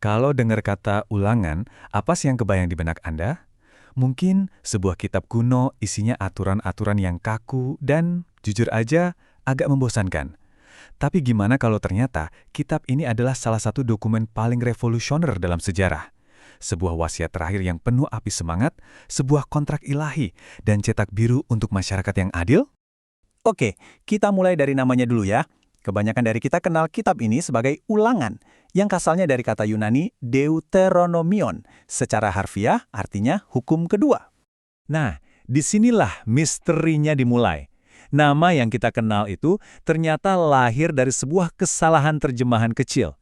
Kalau dengar kata ulangan, apa sih yang kebayang di benak Anda? Mungkin sebuah kitab kuno isinya aturan-aturan yang kaku dan, jujur aja, agak membosankan. Tapi gimana kalau ternyata kitab ini adalah salah satu dokumen paling revolusioner dalam sejarah? Sebuah wasiat terakhir yang penuh api semangat, sebuah kontrak ilahi, dan cetak biru untuk masyarakat yang adil? Oke, kita mulai dari namanya dulu ya. Kebanyakan dari kita kenal kitab ini sebagai ulangan, yang asalnya dari kata Yunani Deuteronomion. Secara harfiah artinya hukum kedua. Nah, disinilah misterinya dimulai. Nama yang kita kenal itu ternyata lahir dari sebuah kesalahan terjemahan kecil.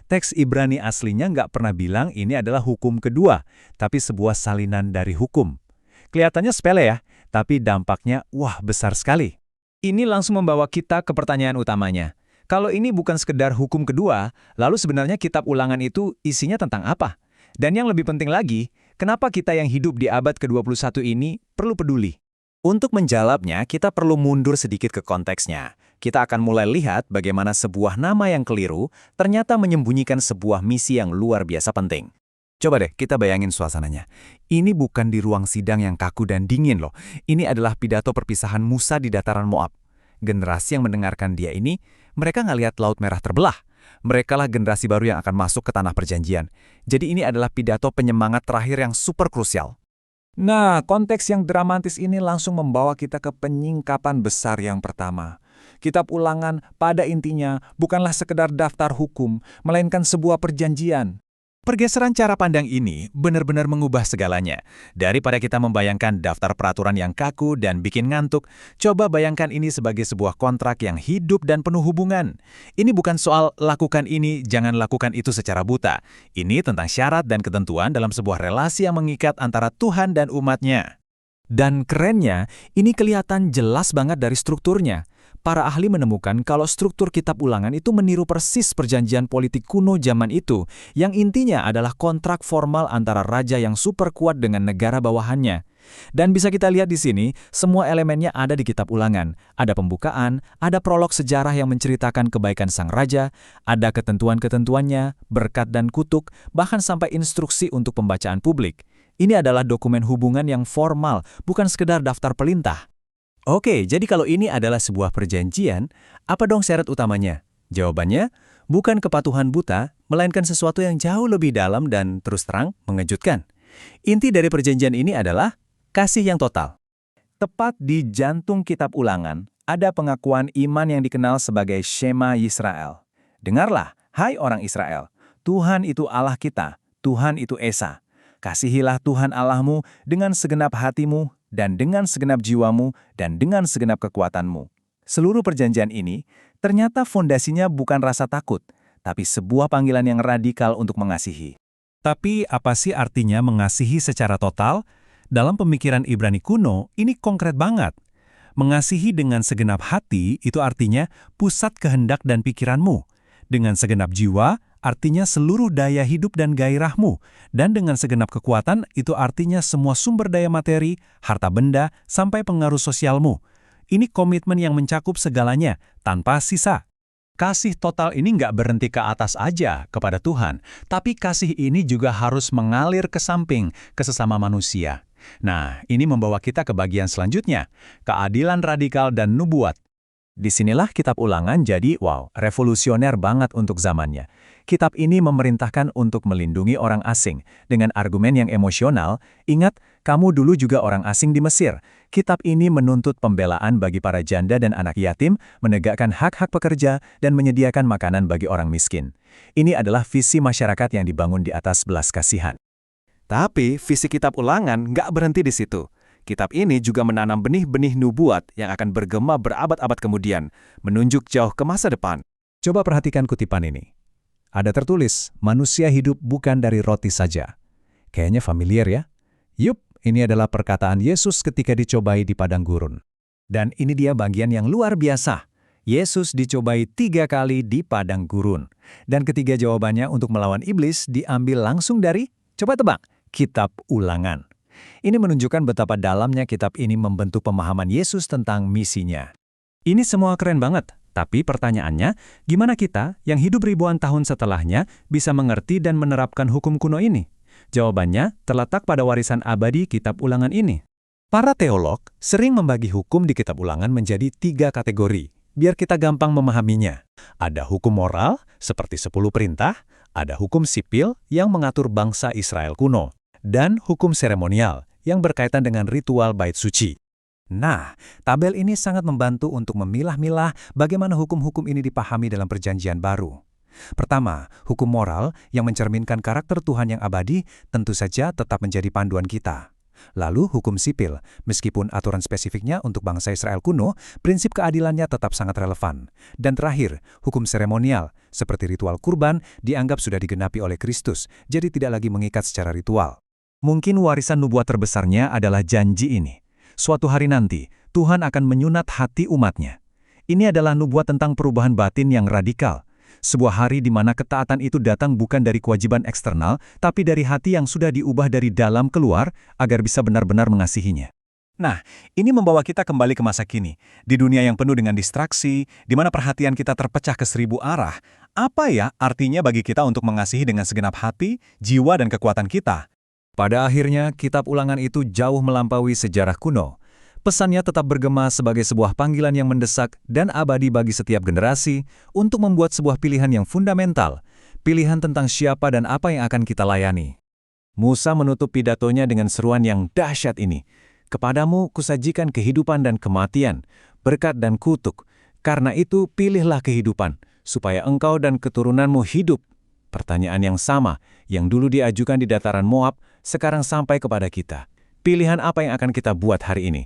Teks Ibrani aslinya nggak pernah bilang ini adalah hukum kedua, tapi sebuah salinan dari hukum. Kelihatannya sepele ya, tapi dampaknya wah besar sekali. Ini langsung membawa kita ke pertanyaan utamanya. Kalau ini bukan sekedar hukum kedua, lalu sebenarnya kitab ulangan itu isinya tentang apa? Dan yang lebih penting lagi, kenapa kita yang hidup di abad ke-21 ini perlu peduli? Untuk menjawabnya, kita perlu mundur sedikit ke konteksnya. Kita akan mulai lihat bagaimana sebuah nama yang keliru ternyata menyembunyikan sebuah misi yang luar biasa penting. Coba deh kita bayangin suasananya. Ini bukan di ruang sidang yang kaku dan dingin loh. Ini adalah pidato perpisahan Musa di dataran Moab. Generasi yang mendengarkan dia ini, mereka nggak lihat Laut Merah terbelah. Merekalah generasi baru yang akan masuk ke tanah perjanjian. Jadi ini adalah pidato penyemangat terakhir yang super krusial. Nah, konteks yang dramatis ini langsung membawa kita ke penyingkapan besar yang pertama. Kitab Ulangan pada intinya bukanlah sekedar daftar hukum, melainkan sebuah perjanjian. Pergeseran cara pandang ini benar-benar mengubah segalanya. Daripada kita membayangkan daftar peraturan yang kaku dan bikin ngantuk, coba bayangkan ini sebagai sebuah kontrak yang hidup dan penuh hubungan. Ini bukan soal lakukan ini, jangan lakukan itu secara buta. Ini tentang syarat dan ketentuan dalam sebuah relasi yang mengikat antara Tuhan dan umatnya. Dan kerennya, ini kelihatan jelas banget dari strukturnya. Para ahli menemukan kalau struktur kitab ulangan itu meniru persis perjanjian politik kuno zaman itu, yang intinya adalah kontrak formal antara raja yang super kuat dengan negara bawahannya. Dan bisa kita lihat di sini, semua elemennya ada di kitab ulangan. Ada pembukaan, ada prolog sejarah yang menceritakan kebaikan sang raja, ada ketentuan-ketentuannya, berkat dan kutuk, bahkan sampai instruksi untuk pembacaan publik. Ini adalah dokumen hubungan yang formal, bukan sekedar daftar perintah. Oke, jadi kalau ini adalah sebuah perjanjian, apa dong syarat utamanya? Jawabannya, bukan kepatuhan buta, melainkan sesuatu yang jauh lebih dalam dan terus terang mengejutkan. Inti dari perjanjian ini adalah kasih yang total. Tepat di jantung kitab ulangan, ada pengakuan iman yang dikenal sebagai Shema Yisrael. Dengarlah, hai orang Israel, Tuhan itu Allah kita, Tuhan itu Esa. Kasihilah Tuhan Allahmu dengan segenap hatimu, dan dengan segenap jiwamu, dan dengan segenap kekuatanmu. Seluruh perjanjian ini ternyata fondasinya bukan rasa takut, tapi sebuah panggilan yang radikal untuk mengasihi. Tapi apa sih artinya mengasihi secara total? Dalam pemikiran Ibrani kuno, ini konkret banget. Mengasihi dengan segenap hati itu artinya pusat kehendak dan pikiranmu. Dengan segenap jiwa, artinya seluruh daya hidup dan gairahmu. Dan dengan segenap kekuatan, itu artinya semua sumber daya materi, harta benda, sampai pengaruh sosialmu. Ini komitmen yang mencakup segalanya, tanpa sisa. Kasih total ini nggak berhenti ke atas aja kepada Tuhan, tapi kasih ini juga harus mengalir ke samping, ke sesama manusia. Nah, ini membawa kita ke bagian selanjutnya, keadilan radikal dan nubuat. Disinilah kitab ulangan jadi, revolusioner banget untuk zamannya. Kitab ini memerintahkan untuk melindungi orang asing. Dengan argumen yang emosional, ingat, kamu dulu juga orang asing di Mesir. Kitab ini menuntut pembelaan bagi para janda dan anak yatim, menegakkan hak-hak pekerja, dan menyediakan makanan bagi orang miskin. Ini adalah visi masyarakat yang dibangun di atas belas kasihan. Tapi visi kitab ulangan nggak berhenti di situ. Kitab ini juga menanam benih-benih nubuat yang akan bergema berabad-abad kemudian, menunjuk jauh ke masa depan. Coba perhatikan kutipan ini. Ada tertulis, manusia hidup bukan dari roti saja. Kayaknya familiar ya? Yup, ini adalah perkataan Yesus ketika dicobai di padang gurun. Dan ini dia bagian yang luar biasa. Yesus dicobai 3 kali di padang gurun. Dan ketiga jawabannya untuk melawan iblis diambil langsung dari, coba tebak, kitab ulangan. Ini menunjukkan betapa dalamnya kitab ini membentuk pemahaman Yesus tentang misinya. Ini semua keren banget. Tapi pertanyaannya, gimana kita yang hidup ribuan tahun setelahnya bisa mengerti dan menerapkan hukum kuno ini? Jawabannya terletak pada warisan abadi kitab Ulangan ini. Para teolog sering membagi hukum di kitab Ulangan menjadi 3 kategori, biar kita gampang memahaminya. Ada hukum moral, seperti 10 perintah, ada hukum sipil yang mengatur bangsa Israel kuno, dan hukum seremonial yang berkaitan dengan ritual bait suci. Nah, tabel ini sangat membantu untuk memilah-milah bagaimana hukum-hukum ini dipahami dalam Perjanjian Baru. Pertama, hukum moral yang mencerminkan karakter Tuhan yang abadi tentu saja tetap menjadi panduan kita. Lalu hukum sipil, meskipun aturan spesifiknya untuk bangsa Israel kuno, prinsip keadilannya tetap sangat relevan. Dan terakhir, hukum seremonial, seperti ritual kurban, dianggap sudah digenapi oleh Kristus, jadi tidak lagi mengikat secara ritual. Mungkin warisan nubuat terbesarnya adalah janji ini. Suatu hari nanti, Tuhan akan menyunat hati umatnya. Ini adalah nubuat tentang perubahan batin yang radikal. Sebuah hari di mana ketaatan itu datang bukan dari kewajiban eksternal, tapi dari hati yang sudah diubah dari dalam keluar, agar bisa benar-benar mengasihinya. Nah, ini membawa kita kembali ke masa kini. Di dunia yang penuh dengan distraksi, di mana perhatian kita terpecah ke 1000 arah, apa ya artinya bagi kita untuk mengasihi dengan segenap hati, jiwa, dan kekuatan kita? Pada akhirnya, kitab Ulangan itu jauh melampaui sejarah kuno. Pesannya tetap bergema sebagai sebuah panggilan yang mendesak dan abadi bagi setiap generasi untuk membuat sebuah pilihan yang fundamental, pilihan tentang siapa dan apa yang akan kita layani. Musa menutup pidatonya dengan seruan yang dahsyat ini. Kepadamu kusajikan kehidupan dan kematian, berkat dan kutuk. Karena itu pilihlah kehidupan, supaya engkau dan keturunanmu hidup. Pertanyaan yang sama, yang dulu diajukan di dataran Moab, sekarang sampai kepada kita. Pilihan apa yang akan kita buat hari ini?